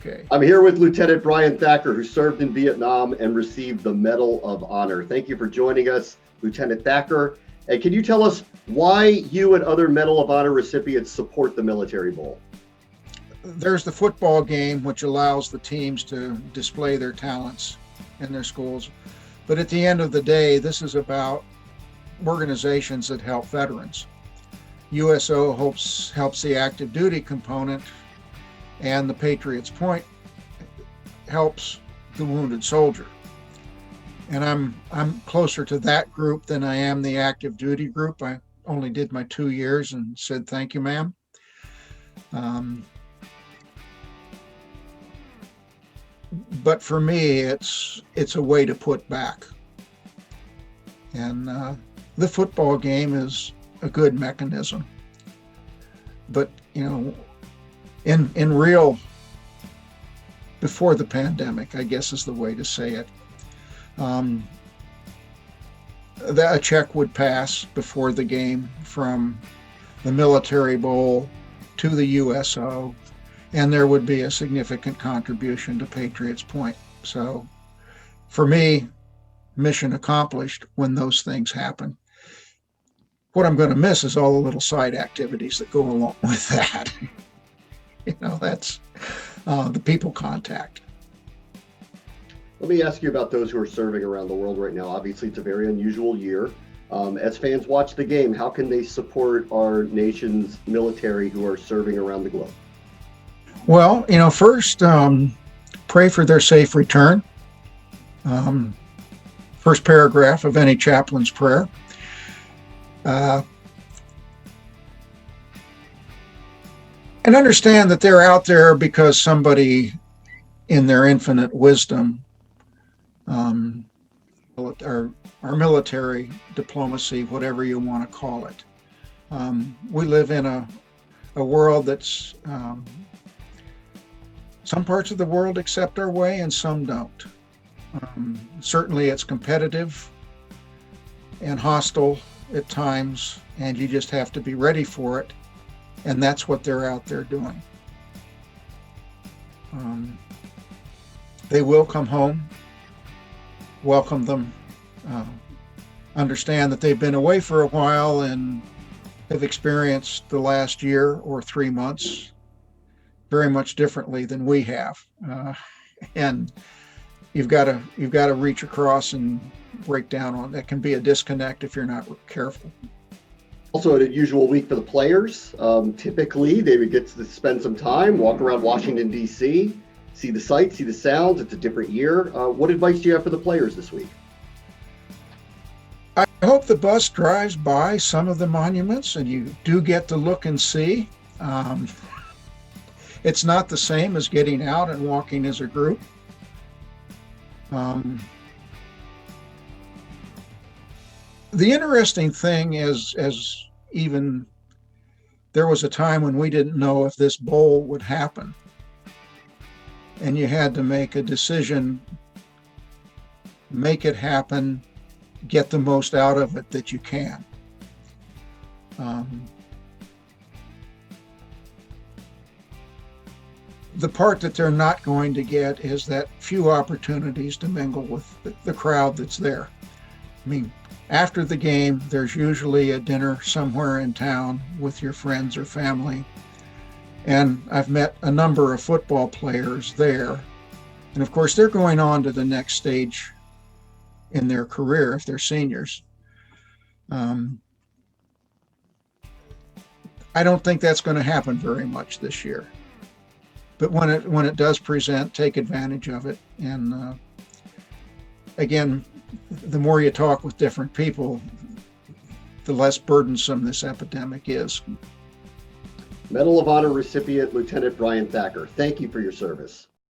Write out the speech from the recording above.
Okay. I'm here with Lieutenant Brian Thacker, who served in Vietnam and received the Medal of Honor. Thank you for joining us, Lieutenant Thacker. And can you tell us why you and other Medal of Honor recipients support the Military Bowl? There's the football game, which allows the teams to display their talents in their schools. But at the end of the day, this is about organizations that help veterans. USO helps the active duty component, and the Patriots Point helps the wounded soldier. And I'm closer to that group than I am the active duty group. I only did my 2 years and said, thank you, ma'am. But for me, it's a way to put back. And the football game is a good mechanism. But, in real, before the pandemic, I guess is the way to say it, that a check would pass before the game from the Military Bowl to the USO, and there would be a significant contribution to Patriots Point. So for me, mission accomplished when those things happen. What I'm going to miss is all the little side activities that go along with that. That's the people contact. Let me ask you about those who are serving around the world right now. Obviously, it's a very unusual year. As fans watch the game, how can they support our nation's military who are serving around the globe? Well, first, pray for their safe return. First paragraph of any chaplain's prayer. And understand that they're out there because somebody in their infinite wisdom, our military diplomacy, whatever you want to call it. We live in a world that's, some parts of the world accept our way and some don't. Certainly it's competitive and hostile at times, and you just have to be ready for it. And that's what they're out there doing. They will come home, welcome them, understand that they've been away for a while and have experienced the last year or 3 months very much differently than we have. And you've got to reach across and break down on that. Can be a disconnect if you're not careful. Also, an unusual week for the players. Typically, they would get to spend some time, walk around Washington, D.C., see the sights, see the sounds. It's a different year. What advice do you have for the players this week? I hope the bus drives by some of the monuments and you do get to look and see. It's not the same as getting out and walking as a group. The interesting thing is, as even there was a time when we didn't know if this bowl would happen, and you had to make a decision, make it happen, get the most out of it that you can. The part that they're not going to get is that few opportunities to mingle with the crowd that's there. I mean, after the game, there's usually a dinner somewhere in town with your friends or family. And I've met a number of football players there. And of course, they're going on to the next stage in their career if they're seniors. I don't think that's going to happen very much this year. But when it does present, take advantage of it. And again, the more you talk with different people, the less burdensome this epidemic is. Medal of Honor recipient Lieutenant Brian Thacker, thank you for your service.